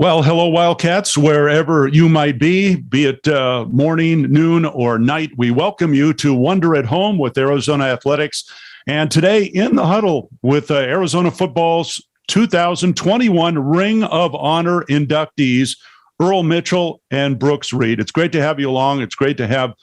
Well, hello, Wildcats, wherever you might be it morning, noon, or night. We welcome you to Wonder at Home with Arizona Athletics. And today in the huddle with Arizona football's 2021 Ring of Honor inductees, Earl Mitchell and Brooks Reed. It's great to have you along. It's great to have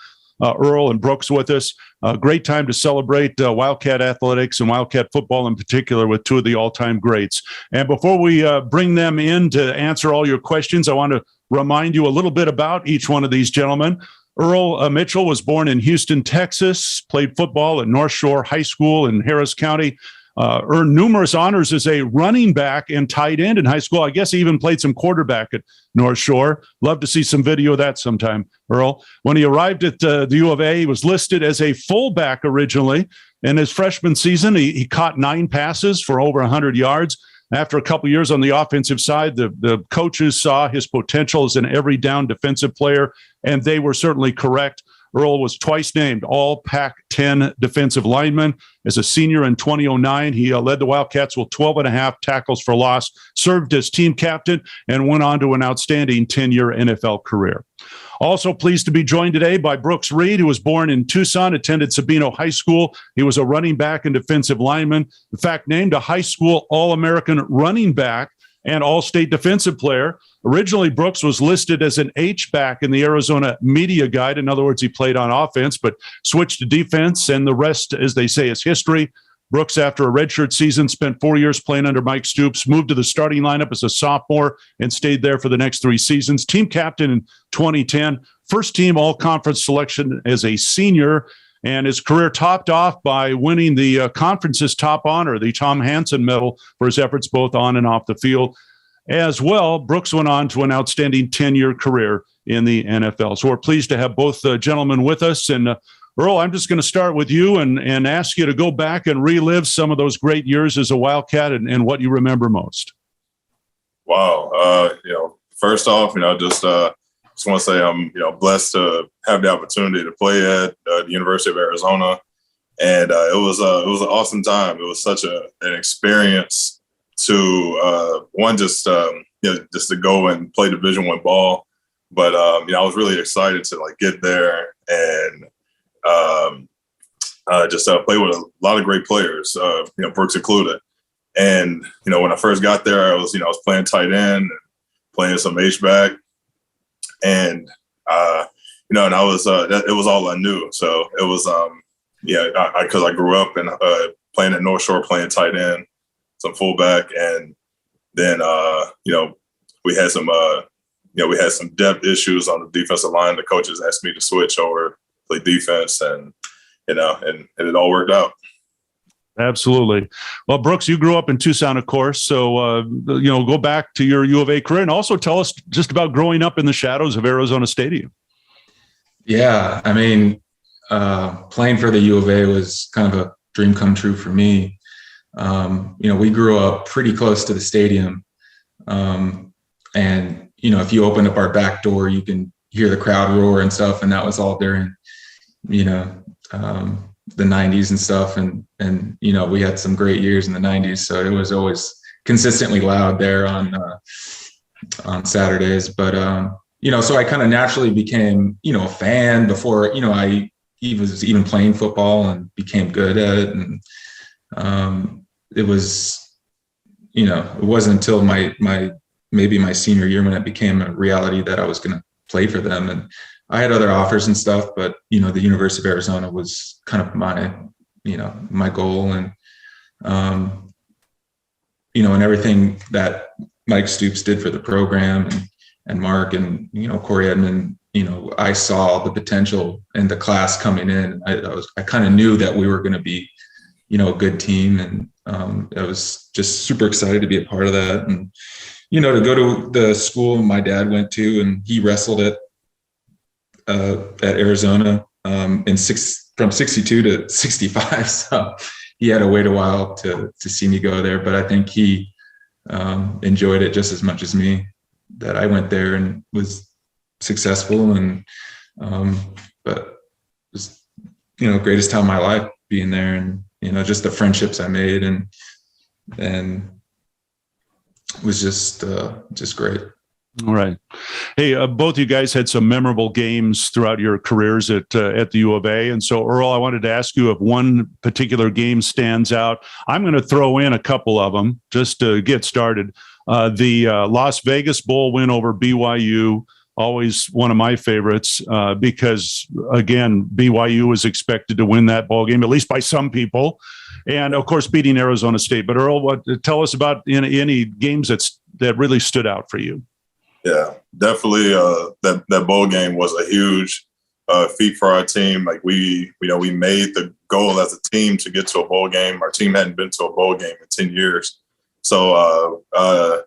Earl and Brooks with us. Great time to celebrate Wildcat athletics and Wildcat football in particular with two of the all-time greats. And before we bring them in to answer all your questions, I want to remind you a little bit about each one of these gentlemen. Earl Mitchell was born in Houston, Texas, played football at North Shore High School in Harris County, earned numerous honors as a running back and tight end in high school. I guess he even played some quarterback at North Shore. Love to see some video of that sometime, Earl. When he arrived at the U of A, he was listed as a fullback originally. In his freshman season, he caught 9 passes for over 100 yards. After a couple years on the offensive side, the coaches saw his potential as an every down defensive player, and they were certainly correct. Earl was twice named All Pac-10 defensive lineman. As a senior in 2009, he led the Wildcats with 12 and a half tackles for loss, served as team captain, and went on to an outstanding 10-year NFL career. Also pleased to be joined today by Brooks Reed, who was born in Tucson, attended Sabino High School. He was a running back and defensive lineman. In fact, named a high school All-American running back and all-state defensive player. Originally, Brooks was listed as an H-back in the Arizona media guide. In other words, he played on offense, but switched to defense, and the rest, as they say, is history. Brooks, after a redshirt season, spent 4 years playing under Mike Stoops, moved to the starting lineup as a sophomore, and stayed there for the next 3 seasons. Team captain in 2010, first team all-conference selection as a senior, and his career topped off by winning the conference's top honor, the Tom Hansen Medal, for his efforts both on and off the field. As well, Brooks went on to an outstanding 10-year career in the NFL. So we're pleased to have both gentlemen with us. And Earl, I'm just going to start with you and ask you to go back and relive some of those great years as a Wildcat and what you remember most. Wow. First off, just want to say I'm, blessed to have the opportunity to play at the University of Arizona, and it was an awesome time. It was such an experience to just to go and play Division I ball, but I was really excited to get there and just play with a lot of great players, Brooks included. And when I first got there, I was playing tight end, and playing some H-back. And and I was it was all I knew. So it was because I grew up and playing at North Shore, playing tight end, some fullback, and then we had some depth issues on the defensive line. The coaches asked me to switch over, play defense, and and it all worked out. Absolutely. Well, Brooks, you grew up in Tucson, of course. So, go back to your U of A career and also tell us just about growing up in the shadows of Arizona Stadium. Yeah, I mean, playing for the U of A was kind of a dream come true for me. We grew up pretty close to the stadium. And, if you open up our back door, you can hear the crowd roar and stuff. And that was all during, the 90s and stuff. And we had some great years in the 90s. So it was always consistently loud there on Saturdays. But, so I kind of naturally became, a fan before, I was even playing football and became good at it. And it was, it wasn't until maybe my senior year when it became a reality that I was going to play for them. And I had other offers and stuff, but, the University of Arizona was kind of my goal. And, and everything that Mike Stoops did for the program and Mark and, Corey Edmond, I saw the potential in the class coming in. I kind of knew that we were going to be, a good team. And I was just super excited to be a part of that. And, to go to the school my dad went to, and he wrestled at Arizona from 62 to 65. So he had to wait a while to see me go there. But I think he enjoyed it just as much as me, that I went there and was successful. And but it was, greatest time of my life being there, and, just the friendships I made and it was just great. All right. Hey, both you guys had some memorable games throughout your careers at the U of A. And so, Earl, I wanted to ask you if one particular game stands out. I'm going to throw in a couple of them just to get started. The Las Vegas Bowl win over BYU, always one of my favorites because, again, BYU was expected to win that ball game, at least by some people. And, of course, beating Arizona State. But, Earl, tell us about any games that really stood out for you. Yeah, definitely. That bowl game was a huge feat for our team. Like we made the goal as a team to get to a bowl game. Our team hadn't been to a bowl game in 10 years. So, I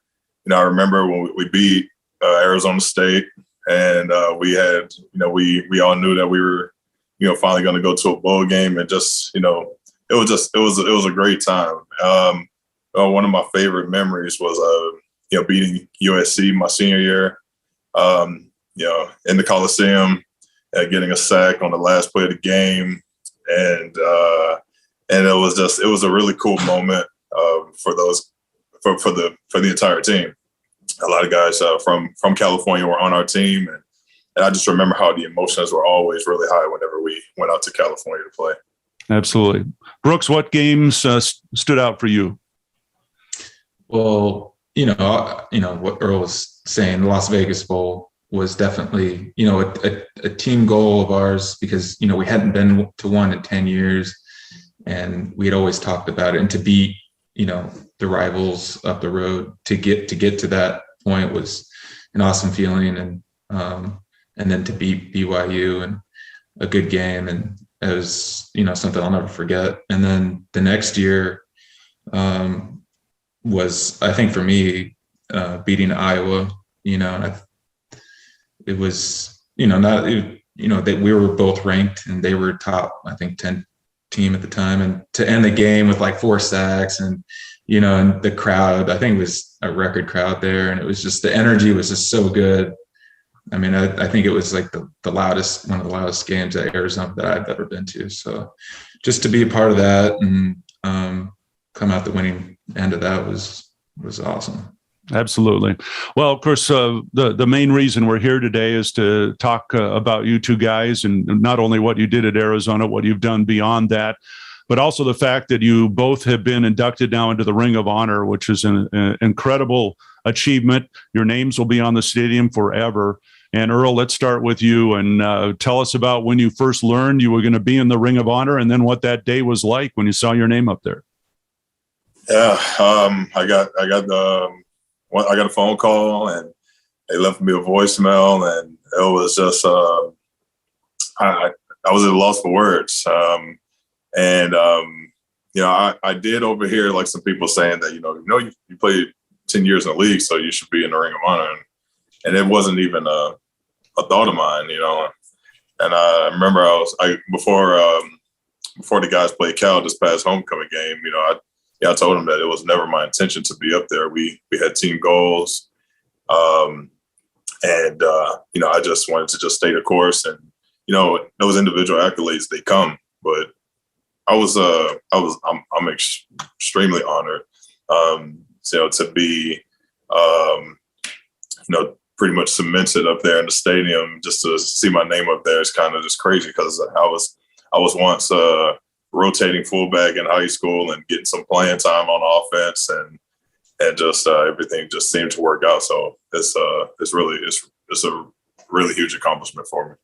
remember when we beat Arizona State, and we had, we all knew that we were, finally going to go to a bowl game, and just, it was a great time. One of my favorite memories was beating USC my senior year, in the Coliseum, getting a sack on the last play of the game. And it was a really cool moment for the entire team. A lot of guys from California were on our team. And I just remember how the emotions were always really high whenever we went out to California to play. Absolutely. Brooks, what games stood out for you? Well, what Earl was saying, the Las Vegas Bowl was definitely, a team goal of ours because, we hadn't been to one in 10 years and we had always talked about it. And to beat, the rivals up the road to get to that point was an awesome feeling. And then to beat BYU and a good game. And it was, something I'll never forget. And then the next year, was, I think for me, beating Iowa, and it was, that we were both ranked and they were top, I think 10 team at the time. And to end the game with like 4 sacks and, and the crowd, I think it was a record crowd there. And it was just, the energy was just so good. I mean, I think it was like the loudest, one of the loudest games at Arizona that I've ever been to. So just to be a part of that and come out the winning end of that was awesome. Absolutely. Well, of course, the main reason we're here today is to talk about you two guys and not only what you did at Arizona, what you've done beyond that, but also the fact that you both have been inducted now into the Ring of Honor, which is an incredible achievement. Your names will be on the stadium forever. And Earl, let's start with you and tell us about when you first learned you were going to be in the Ring of Honor and then what that day was like when you saw your name up there. Yeah, I got a phone call and they left me a voicemail, and it was just I was at a loss for words. I did overhear like some people saying that you played 10 years in the league, so you should be in the Ring of Honor, and it wasn't even a thought of mine, And I remember before the guys played Cal this past homecoming game, I told him that it was never my intention to be up there. We had team goals. I just wanted to just stay the course, and, those individual accolades, they come, but I'm extremely honored, to be, pretty much cemented up there in the stadium. Just to see my name up there is kind of just crazy because I was once rotating fullback in high school and getting some playing time on offense, and just everything just seemed to work out. So it's a really huge accomplishment for me.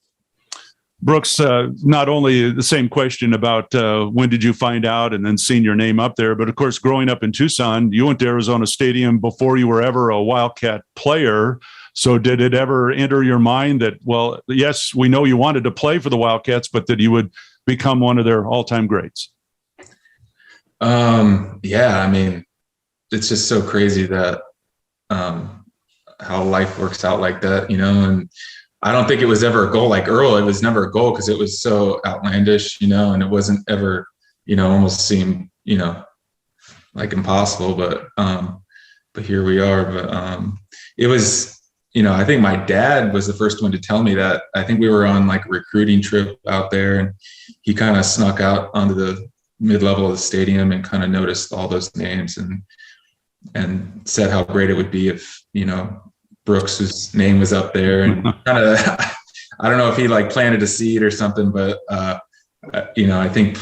Brooks, not only the same question about when did you find out and then seeing your name up there, but of course, growing up in Tucson, you went to Arizona Stadium before you were ever a Wildcat player. So did it ever enter your mind that, well, yes, we know you wanted to play for the Wildcats, but that you would become one of their all-time greats? Yeah, I mean, it's just so crazy that how life works out like that, and I don't think it was ever a goal like Earl. It was never a goal because it was so outlandish, and it wasn't ever, almost seemed, like impossible, but here we are. But it was, I think my dad was the first one to tell me that. I think we were on like a recruiting trip out there, and he kind of snuck out onto the mid-level of the stadium and kind of noticed all those names and said how great it would be if, Brooks's name was up there, and kind of, I don't know if he like planted a seed or something, but I think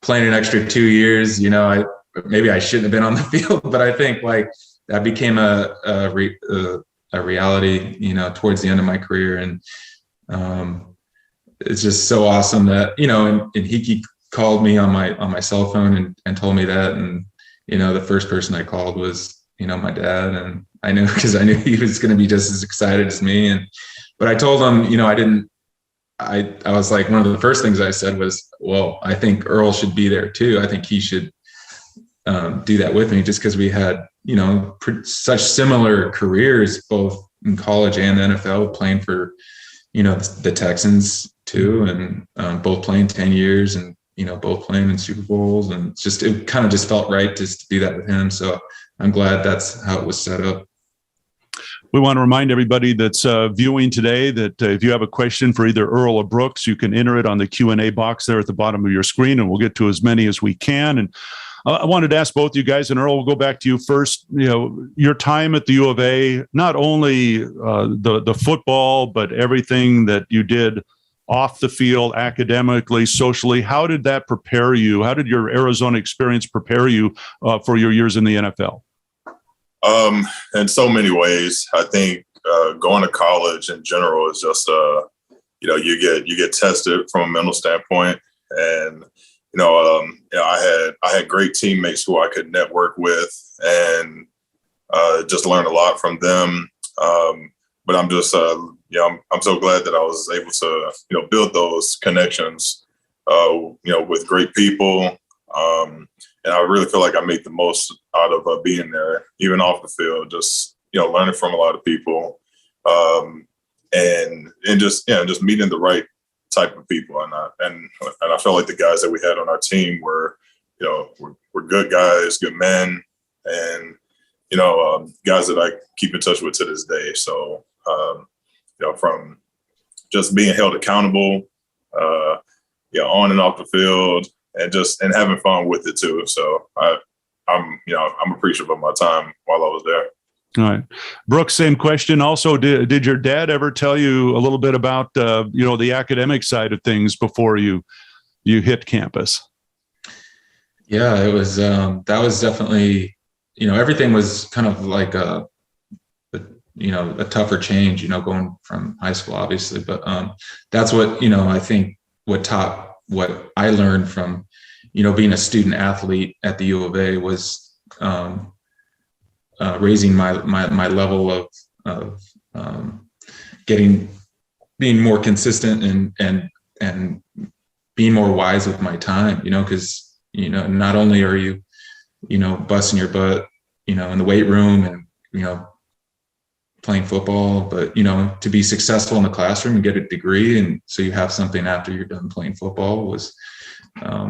playing an extra 2 years, maybe I shouldn't have been on the field, but I think like that became a reality, towards the end of my career. And it's just so awesome that, and he called me on my cell phone and told me that. And, the first person I called was, my dad. And I knew, because I knew he was going to be just as excited as me. But I told him, I was like, one of the first things I said was, well, I think Earl should be there too. I think he should do that with me, just because we had, such similar careers, both in college and NFL, playing for, the Texans too, and both playing 10 years and, both playing in Super Bowls. And it kind of just felt right just to do that with him. So I'm glad that's how it was set up. We want to remind everybody that's viewing today that if you have a question for either Earl or Brooks, you can enter it on the Q&A box there at the bottom of your screen, and we'll get to as many as we can. And I wanted to ask both you guys, and Earl, we'll go back to you first. Your time at the U of A, not only the football, but everything that you did off the field, academically, socially. How did that prepare you? How did your Arizona experience prepare you for your years in the NFL? In so many ways. I think going to college in general is just you get tested from a mental standpoint, and I had great teammates who I could network with and just learn a lot from them. But I'm just I'm so glad that I was able to build those connections with great people. And I really feel like I made the most out of being there, even off the field, just, learning from a lot of people, and just meeting the right type of people. And I felt like the guys that we had on our team were good guys, good men, and, guys that I keep in touch with to this day. So, from just being held accountable, on and off the field, and having fun with it too. So I'm appreciative of my time while I was there. All right. Brooks, same question. Also, did your dad ever tell you a little bit about, the academic side of things before you hit campus? Yeah, it was, that was definitely, everything was kind of like a tougher change, going from high school, obviously. But that's what, I think what I learned from, being a student athlete at the U of A was raising my level of being more consistent and being more wise with my time, because, not only are you, busting your butt, in the weight room and, playing football, but, to be successful in the classroom and get a degree. And so you have something after you're done playing football was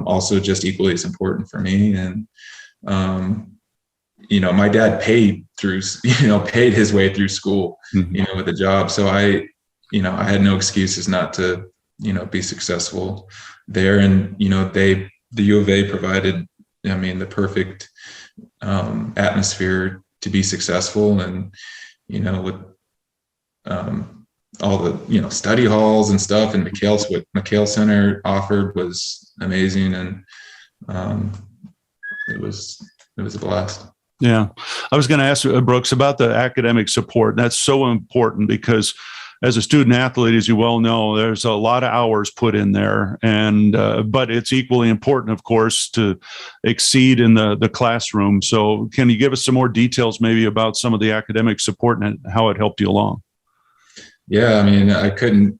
also just equally as important for me. And, my dad paid his way through school, Mm-hmm. with a job. So I had no excuses not to, be successful there. And, the U of A provided, the perfect atmosphere to be successful. And, with all the, study halls and stuff, and what McHale Center offered was amazing. And it was a blast. Yeah. I was going to ask Brooks about the academic support. That's so important because as a student athlete, as you well know, there's a lot of hours put in there, and but it's equally important, of course, to exceed in the classroom. So can you give us some more details maybe about some of the academic support and how it helped you along? Yeah, I couldn't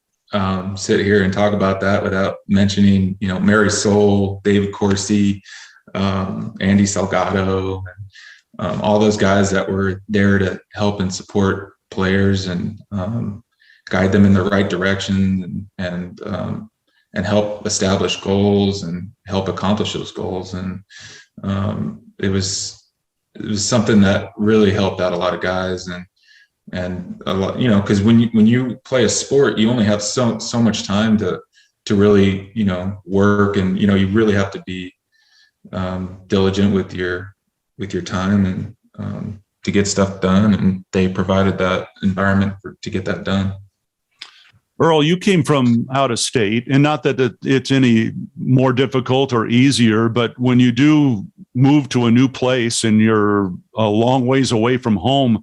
sit here and talk about that without mentioning, Mary Soul, David Corsi, Andy Salgado, and all those guys that were there to help and support players and guide them in the right direction and help establish goals and help accomplish those goals. And it was something that really helped out a lot of guys and a lot, because when you play a sport, you only have so much time to really, work, and, you really have to be diligent with your time and get stuff done, and they provided that environment to get that done. Earl, you came from out of state, and not that it's any more difficult or easier, but when you do move to a new place and you're a long ways away from home,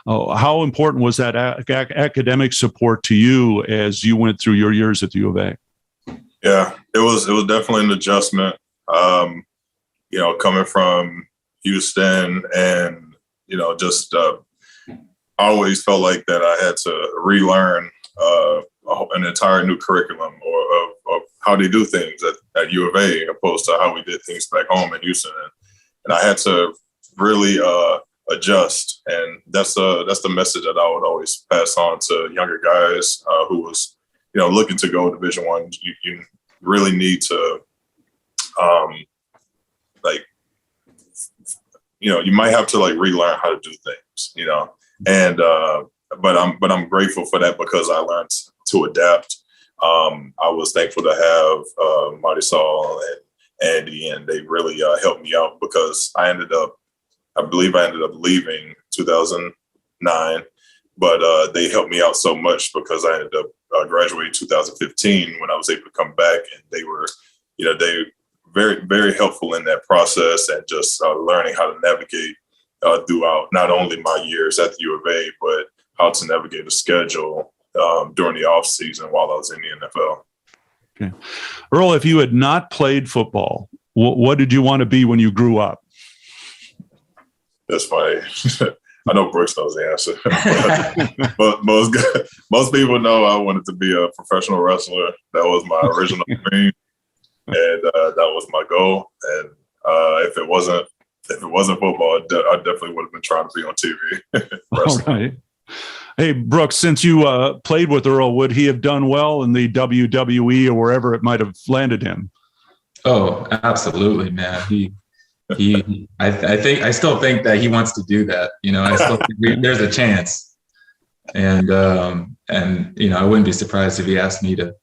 how important was that academic support to you as you went through your years at the U of A? Yeah, it was definitely an adjustment. Coming from Houston, and just I always felt like that I had to relearn an entire new curriculum of how they do things at U of A, opposed to how we did things back home in Houston, and I had to really adjust, and that's the message that I would always pass on to younger guys who was looking to go Division I. You really need to you might have to relearn how to do things, and but I'm grateful for that because I learned to adapt. I was thankful to have Marisol and Andy, and they really helped me out because I believe I ended up leaving 2009, but they helped me out so much because I ended up graduating 2015 when I was able to come back, and they were, they very, very helpful in that process, and just learning how to navigate throughout not only my years at the U of A, but how to navigate a schedule during the off season while I was in the NFL. Okay. Earl, if you had not played football, what did you want to be when you grew up? That's funny. I know Brooks knows the answer, but most people know I wanted to be a professional wrestler. That was my original dream, and that was my goal. And if it wasn't football, I definitely would have been trying to be on TV. All right. Hey, Brooks, since you played with Earl, would he have done well in the WWE or wherever it might have landed him? Oh, absolutely, man. I still think that he wants to do that. I still think there's a chance, and I wouldn't be surprised if he asked me to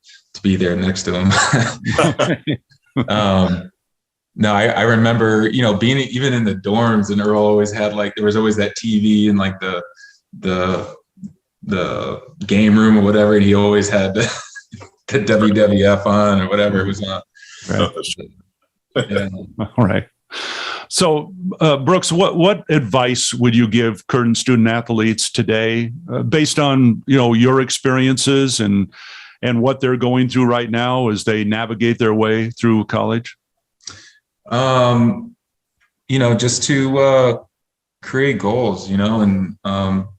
be there next to him. No, I remember, being even in the dorms, and Earl always had there was always that TV and the game room or whatever, and he always had the WWF on or whatever it was on. Right. Yeah. All right. So, Brooks, what advice would you give current student athletes today, based on your experiences and what they're going through right now as they navigate their way through college? Just to create goals, and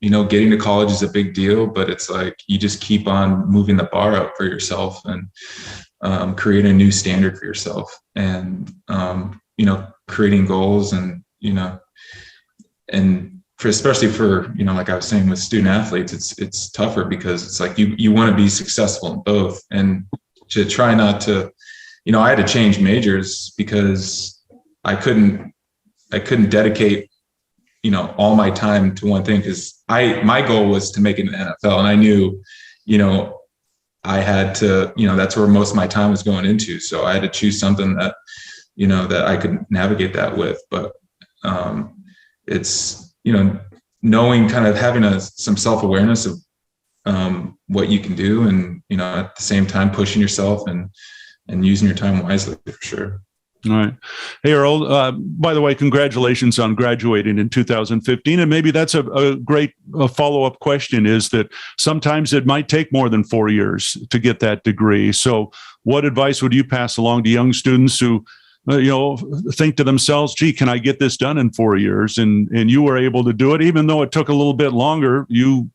getting to college is a big deal, but it's you just keep on moving the bar up for yourself and create a new standard for yourself, and creating goals, and especially for like I was saying with student athletes, it's tougher because it's you want to be successful in both, and to try not to, I had to change majors because I couldn't dedicate all my time to one thing, because my goal was to make it in the NFL, and I knew I had to, that's where most of my time was going into, so I had to choose something that that I could navigate that with. But it's knowing, kind of having some self-awareness of what you can do, and at the same time pushing yourself and using your time wisely, for sure. All right. Hey, Earl, by the way, congratulations on graduating in 2015. And maybe that's a great follow-up question, is that sometimes it might take more than 4 years to get that degree. So what advice would you pass along to young students who, think to themselves, gee, can I get this done in 4 years? And you were able to do it, even though it took a little bit longer, you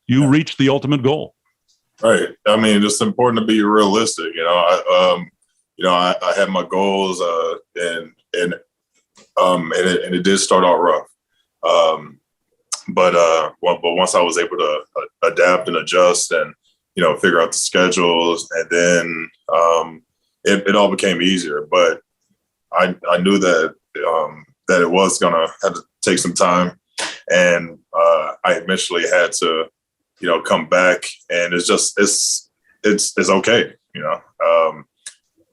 reached the ultimate goal. Right. I mean, it's important to be realistic. I had my goals, and it did start out rough. But once I was able to adapt and adjust, and figure out the schedules, and then it all became easier. But I knew that it was gonna have to take some time, and I eventually had to come back, and it's okay.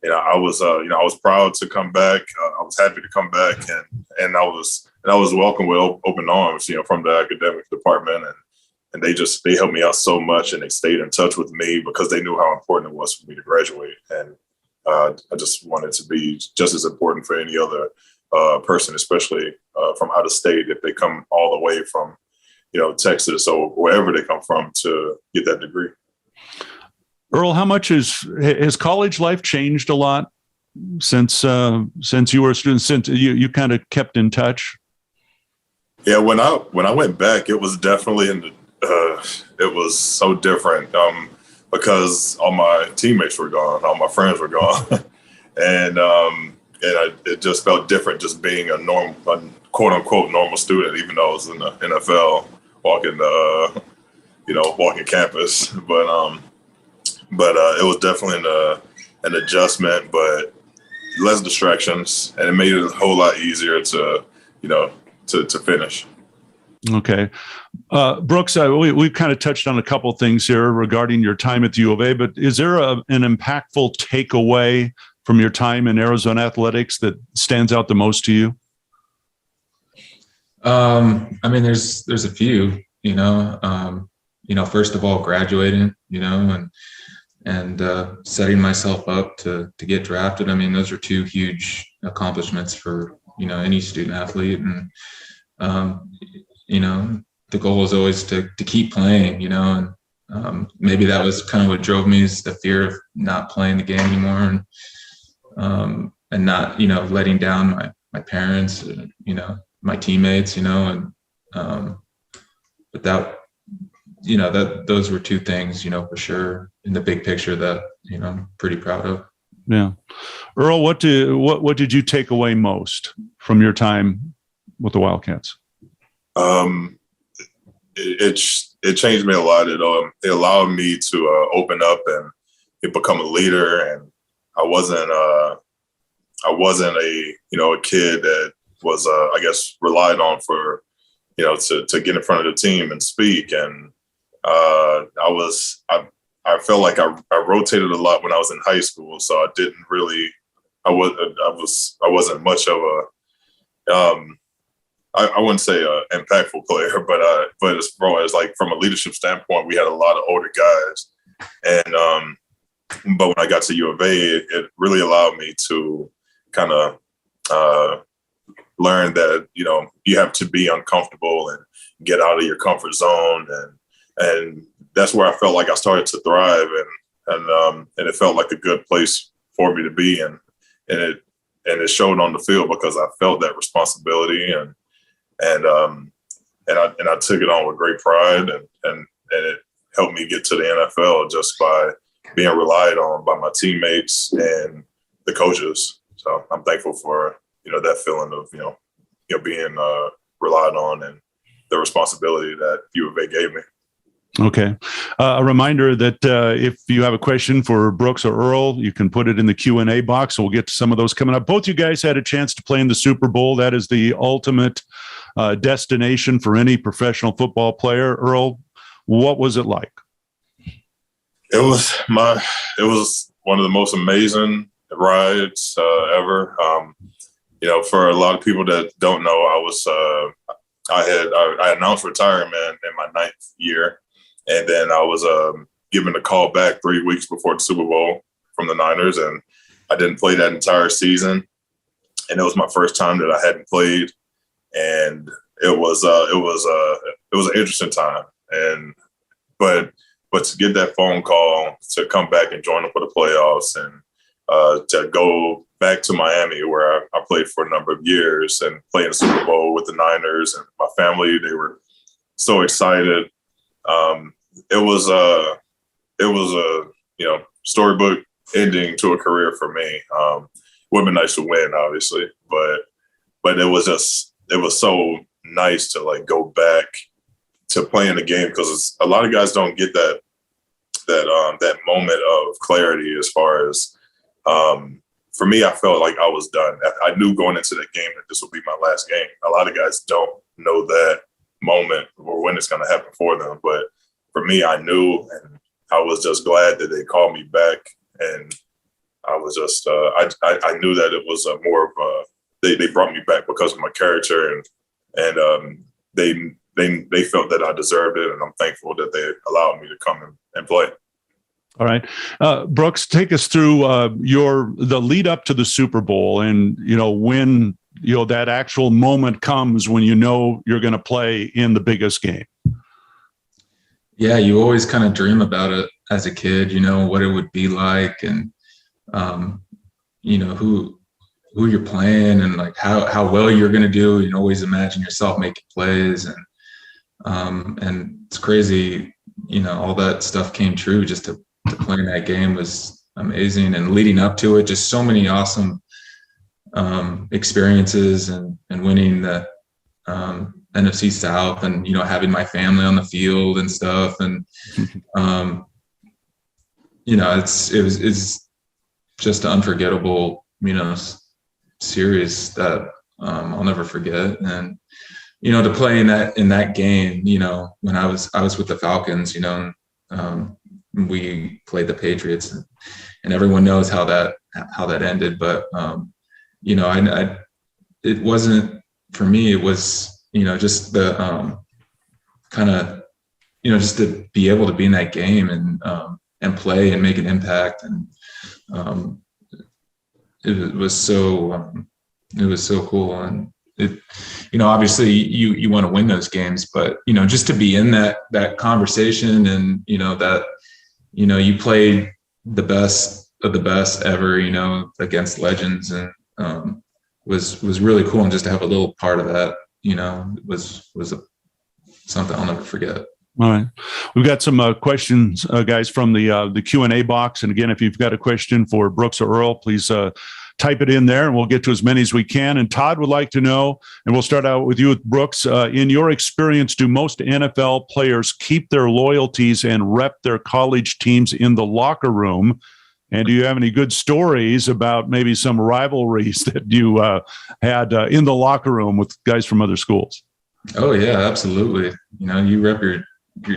I was proud to come back. I was happy to come back, and I was I was welcomed with open arms, from the academic department, and they helped me out so much, and they stayed in touch with me because they knew how important it was for me to graduate, and I just wanted to be just as important for any other person, especially from out of state, if they come all the way from Texas or wherever they come from to get that degree. Earl, how much has college life changed a lot since you were a student? Since you kind of kept in touch? Yeah, when I went back, it was definitely it was so different because all my teammates were gone, all my friends were gone, and it just felt different just being a quote unquote normal student, even though I was in the NFL walking campus, but it was definitely an adjustment, but less distractions, and it made it a whole lot easier to finish. Okay. Brooks, we've kind of touched on a couple of things here regarding your time at the U of A, but is there an impactful takeaway from your time in Arizona athletics that stands out the most to you? I mean, there's a few, first of all, graduating, and setting myself up to get drafted. I mean, those are two huge accomplishments for, any student athlete. And, the goal is always to keep playing, and maybe that was kind of what drove me, is the fear of not playing the game anymore, and not, letting down my parents, my teammates, and but that, those were two things, for sure, in the big picture that, I'm pretty proud of. Yeah. Earl, what did you take away most from your time with the Wildcats? It changed me a lot. It allowed me to open up and become a leader. And I wasn't a kid that was I guess relied on for to get in front of the team and speak. And I felt like I rotated a lot when I was in high school, so I didn't really I wasn't much of a I wouldn't say an impactful player, but as far as like from a leadership standpoint, we had a lot of older guys, and but when I got to U of A, it really allowed me to kind of learn that you have to be uncomfortable and get out of your comfort zone, and that's where I felt like I started to thrive, and it felt like a good place for me to be in, and it showed on the field because I felt that responsibility, and I took it on with great pride, and it helped me get to the NFL just by being relied on by my teammates and the coaches. So I'm thankful for that feeling of being relied on and the responsibility that U of A gave me. Okay. A reminder that if you have a question for Brooks or Earl, you can put it in the Q&A box. We'll get to some of those coming up. Both you guys had a chance to play in the Super Bowl. That is the ultimate destination for any professional football player. Earl, what was it like? It was one of the most amazing rides ever. For a lot of people that don't know, I announced retirement in my 9th year. And then I was given a call back 3 weeks before the Super Bowl from the Niners, and I didn't play that entire season. And it was my first time that I hadn't played, and it was an interesting time. But to get that phone call to come back and join up for the playoffs, and to go back to Miami where I played for a number of years and play in the Super Bowl with the Niners, and my family, they were so excited. It was a storybook ending to a career for me. Would have been nice to win, obviously, but it was so nice to like go back to playing the game, because a lot of guys don't get that moment of clarity. As far as for me, I felt like I was done. I knew going into that game that this would be my last game. A lot of guys don't know that moment or when it's going to happen for them, but for me, I knew, and I was just glad that they called me back. And I was just I knew that it was more of they brought me back because of my character and they felt that I deserved it, and I'm thankful that they allowed me to come and play. All right. Brooks, take us through the lead up to the Super Bowl, and when that actual moment comes when you're going to play in the biggest game. Yeah, you always kind of dream about it as a kid, what it would be like, and who you're playing, and like how well you're going to do. You always imagine yourself making plays, and it's crazy, all that stuff came true. Just to play in that game was amazing, and leading up to it, just so many awesome experiences, and winning the NFC South, and having my family on the field and stuff, and it's just an unforgettable series that I'll never forget. And to play in that game, when I was with the Falcons, we played the Patriots, and everyone knows how that ended. But it wasn't for me. It was just the kind of just to be able to be in that game and play and make an impact, and it was so cool. And it, obviously you want to win those games, but just to be in that conversation, and that you played the best of the best ever, against legends, and was really cool. And just to have a little part of that, was something I'll never forget. All right. We've got some questions, guys, from the Q&A box. And again, if you've got a question for Brooks or Earl, please type it in there, and we'll get to as many as we can. And Todd would like to know, and we'll start out with you with Brooks. In your experience, do most NFL players keep their loyalties and rep their college teams in the locker room? And do you have any good stories about maybe some rivalries that you had in the locker room with guys from other schools? Oh yeah, absolutely. You rep your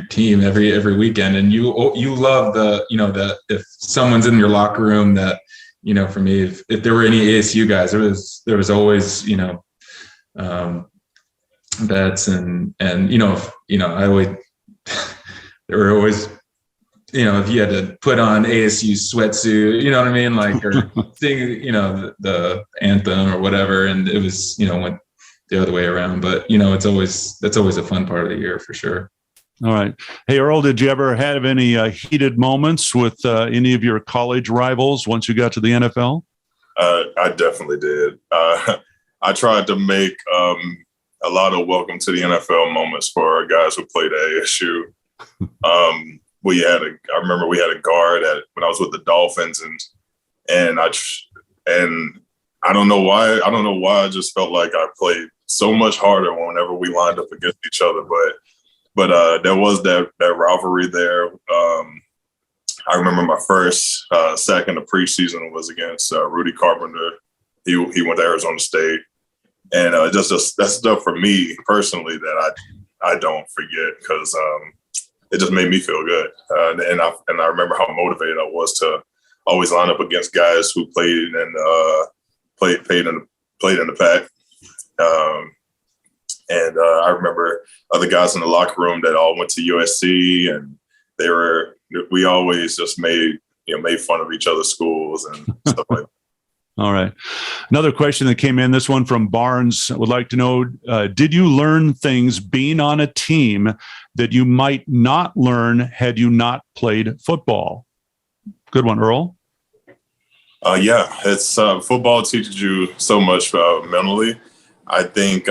team every weekend, and you love that if someone's in your locker room that, for me, if there were any ASU guys, there was always, bets, and I would, there were always, if you had to put on ASU sweatsuit, you know what I mean? Like, or sing, the anthem or whatever. And it was, went the other way around, but that's always a fun part of the year for sure. All right. Hey, Earl, did you ever have any heated moments with any of your college rivals once you got to the NFL? I definitely did. I tried to make a lot of welcome to the NFL moments for guys who played at ASU. I remember we had a guard when I was with the Dolphins, and I don't know why. I just felt like I played so much harder whenever we lined up against each other, but there was that rivalry there. I remember my first sack in the preseason was against Rudy Carpenter. He went to Arizona State, and just that stuff for me personally that I don't forget, because it just made me feel good. And I remember how motivated I was to always line up against guys who played in the pack. And I remember other guys in the locker room that all went to USC, and we always just made fun of each other's schools and stuff like that. All right. Another question that came in, this one from Barnes, would like to know, did you learn things being on a team that you might not learn had you not played football? Good one, Earl. Yeah, it's football teaches you so much mentally. I think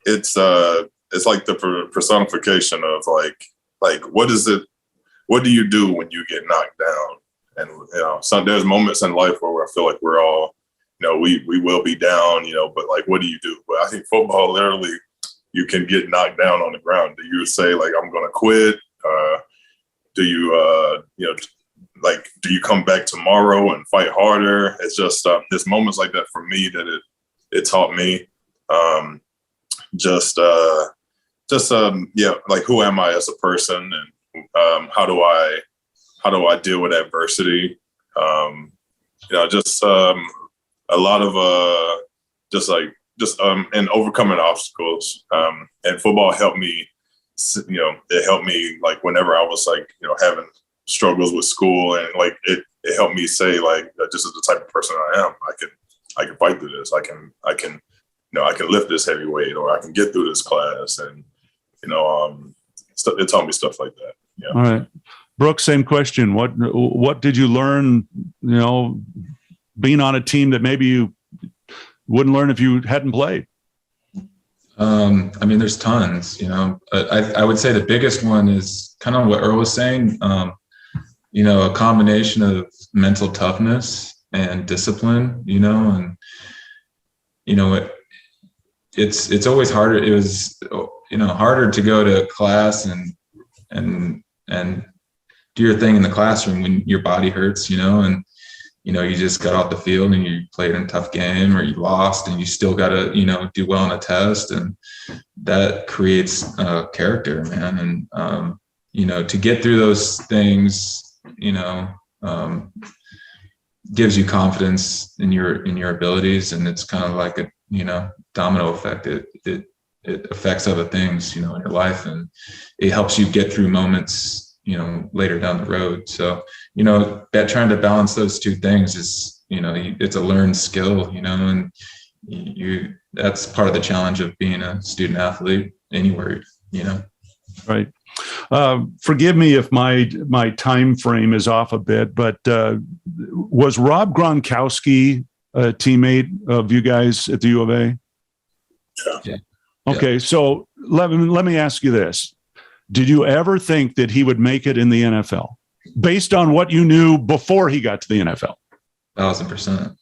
it's like the personification of like what is it? What do you do when you get knocked down? And there's moments in life where I feel like we're all, we will be down, but like, what do you do? But I think football, literally, you can get knocked down on the ground. Do you say like, I'm going to quit? Do you, do you come back tomorrow and fight harder? It's just there's moments like that for me that it taught me like, who am I as a person, and how do I deal with adversity? A lot of just like and overcoming obstacles. And football helped me, it helped me like whenever I was like, having struggles with school, and like it helped me say like, this is the type of person I am. I can fight through this. I can lift this heavy weight, or I can get through this class. And, it taught me stuff like that. Yeah. All right. Brooks, same question. What did you learn, being on a team that maybe you wouldn't learn if you hadn't played? There's tons, I would say the biggest one is kind of what Earl was saying, a combination of mental toughness and discipline, and, it's always harder. It was, harder to go to class and do your thing in the classroom when your body hurts, and, you just got off the field and you played in a tough game, or you lost and you still got to, do well on a test. And that creates character, man. And, to get through those things, gives you confidence in your abilities. And it's kind of like a, domino effect. It affects other things, in your life, and it helps you get through moments, later down the road. So, that trying to balance those two things is, it's a learned skill, and that's part of the challenge of being a student athlete anywhere, Right. Forgive me if my time frame is off a bit, but was Rob Gronkowski a teammate of you guys at the U of A? Yeah. Okay, so let me ask you this. Did you ever think that he would make it in the NFL based on what you knew before he got to the NFL? 1,000%.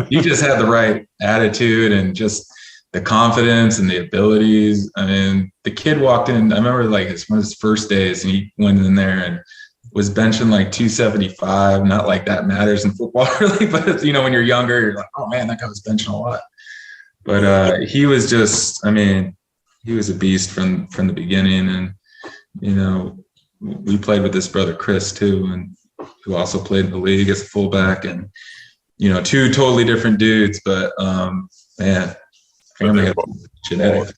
He just had the right attitude and just the confidence and the abilities. I mean, the kid walked in, I remember like it's one of his first days, and he went in there and was benching like 275. Not like that matters in football really, but when you're younger, you're like, oh man, that guy was benching a lot. But he was just, he was a beast from the beginning. And, we played with his brother, Chris, too, and who also played in the league as a fullback. And, two totally different dudes, but man, family had genetics.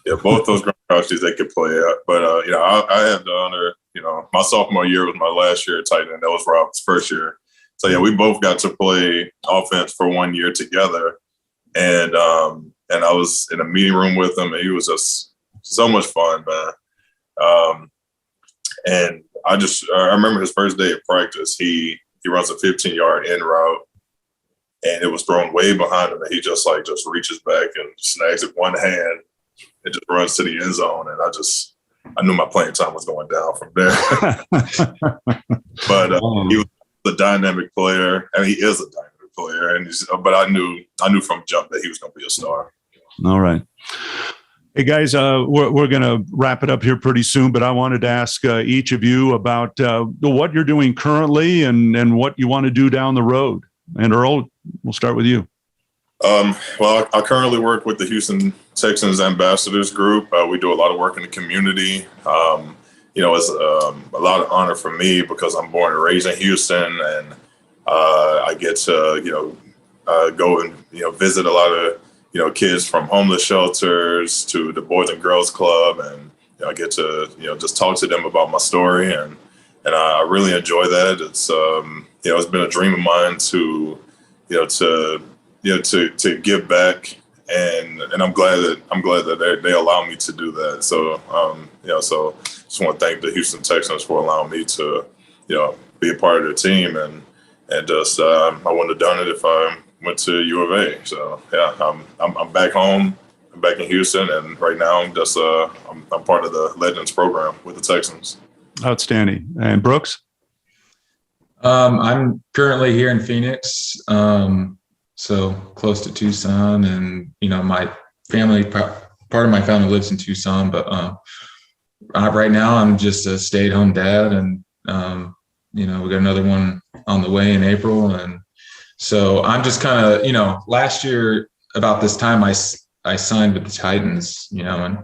Yeah, both those Gronkowskis, they could play out. But, I had the honor, my sophomore year was my last year at tight end. That was Rob's first year. So, yeah, we both got to play offense for 1 year together. And I was in a meeting room with him, and he was just so much fun, man. And I remember his first day of practice, he runs a 15-yard in route, and it was thrown way behind him, and he just reaches back and snags it one hand and just runs to the end zone. And I knew my playing time was going down from there. But he was a dynamic player, and he is a dynamic player, but I knew from jump that he was going to be a star. All right. Hey guys, we're going to wrap it up here pretty soon, but I wanted to ask each of you about what you're doing currently and what you want to do down the road. And Earl, we'll start with you. Well, I currently work with the Houston Texans Ambassadors Group. We do a lot of work in the community. It's a lot of honor for me because I'm born and raised in Houston, and I get to, go and, visit a lot of, kids from homeless shelters to the Boys and Girls Club. And I get to, just talk to them about my story. And I really enjoy that. It's, it's been a dream of mine to give back. And I'm glad that they allow me to do that. So, so just want to thank the Houston Texans for allowing me to, be a part of their team. And just, I wouldn't have done it if I went to U of A. So yeah, I'm back home. I'm back in Houston, and right now I'm just I'm part of the Legends program with the Texans. Outstanding. And Brooks? I'm currently here in Phoenix, so close to Tucson, and my family, part of my family lives in Tucson, but right now I'm just a stay-at-home dad, and we got another one on the way in April. And so I'm just kind of, last year about this time, I signed with the Titans, and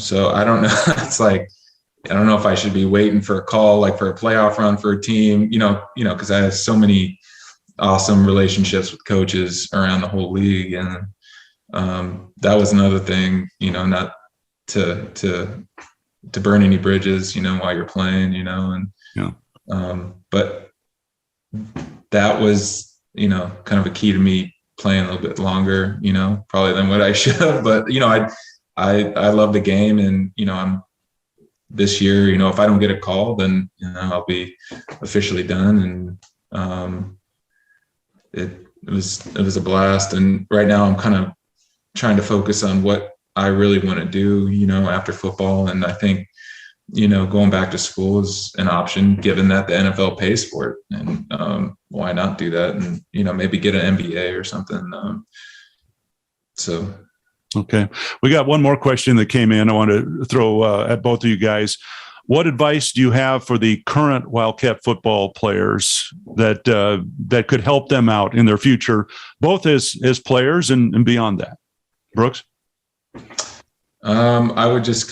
so I don't know. It's like, I don't know if I should be waiting for a call, like for a playoff run for a team, because I have so many awesome relationships with coaches around the whole league. And that was another thing, not to burn any bridges, while you're playing, and but that was, kind of a key to me playing a little bit longer, probably than what I should have. But, I love the game, and, I'm this year, if I don't get a call, then, I'll be officially done. And it was a blast. And right now I'm kind of trying to focus on what I really want to do, after football. And I think, going back to school is an option, given that the NFL pays for it. And why not do that? And, maybe get an MBA or something. Okay. We got one more question that came in. I want to throw at both of you guys. What advice do you have for the current Wildcat football players that could help them out in their future, both as players and beyond that? Brooks? I would just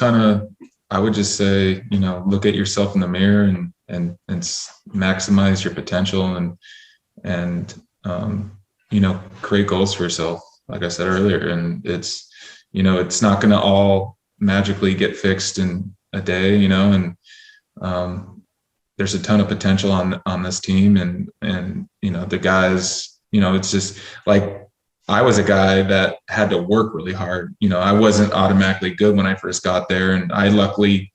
say, look at yourself in the mirror and maximize your potential and create goals for yourself. Like I said earlier, and it's not going to all magically get fixed in a day, and there's a ton of potential on this team, and the guys, it's just like, I was a guy that had to work really hard. I wasn't automatically good when I first got there, and I luckily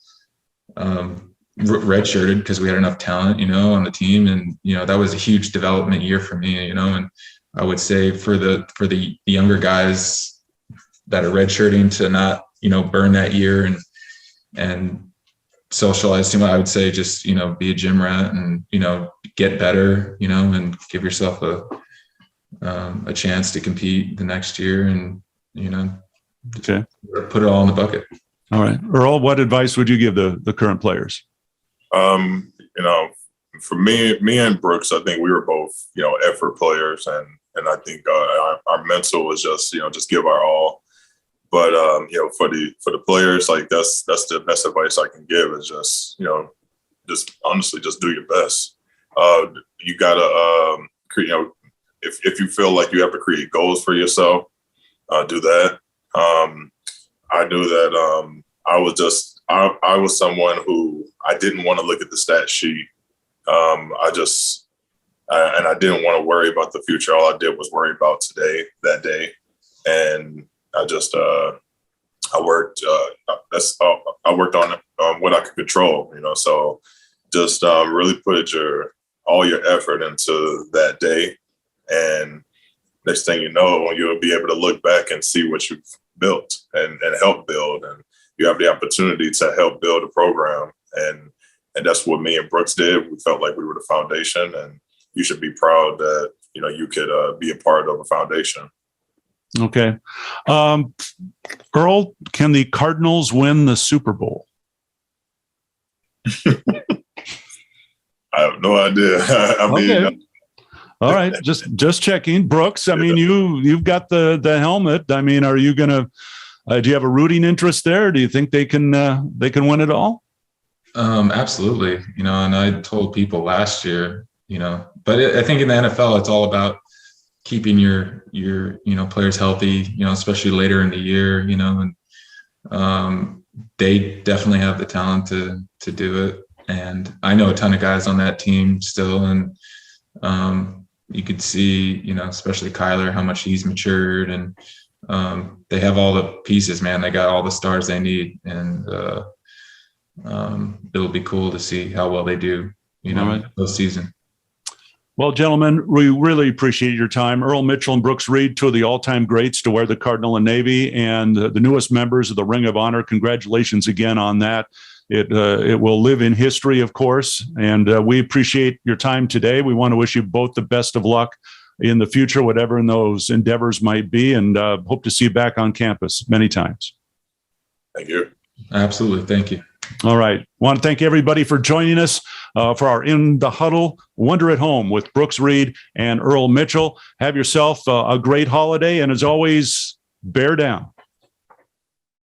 redshirted because we had enough talent, on the team, and that was a huge development year for me, and I would say for the younger guys that are redshirting to not, burn that year and socialize too much. I would say just, be a gym rat and, get better, and give yourself a chance to compete the next year and, okay, put it all in the bucket. All right. Earl, what advice would you give the current players? For me and Brooks, I think we were both, effort players, and I think our mental was just give our all. But for the players, like that's the best advice I can give is just honestly just do your best. You gotta if you feel like you have to create goals for yourself, do that. I knew that I was someone who I didn't want to look at the stat sheet. And I didn't want to worry about the future. All I did was worry about that day. And I just, I worked on what I could control, so just really put all your effort into that day. And next thing you know, you'll be able to look back and see what you've built and help build. And you have the opportunity to help build a program. And that's what me and Brooks did. We felt like we were the foundation, and you should be proud that, you could be a part of a foundation. Okay. Earl, can the Cardinals win the Super Bowl? I have no idea. Okay. All right. Just checking. Brooks, I mean, you've got the helmet. I mean, are you going to, do you have a rooting interest there? Do you think they can win it all? Absolutely. And I told people last year, but I think in the NFL, it's all about keeping your players healthy, especially later in the year, and they definitely have the talent to do it. And I know a ton of guys on that team still. And you could see, especially Kyler, how much he's matured, and they have all the pieces, man. They got all the stars they need. And it'll be cool to see how well they do, right, this season. Well, gentlemen, we really appreciate your time. Earl Mitchell and Brooks Reed, two of the all-time greats to wear the Cardinal and Navy, and the newest members of the Ring of Honor. Congratulations again on that. It will live in history, of course, and we appreciate your time today. We want to wish you both the best of luck in the future, whatever those endeavors might be, and hope to see you back on campus many times. Thank you. Absolutely. Thank you. All right. Want to thank everybody for joining us for our In the Huddle Wonder at Home with Brooks Reed and Earl Mitchell. Have yourself a great holiday. And as always, bear down.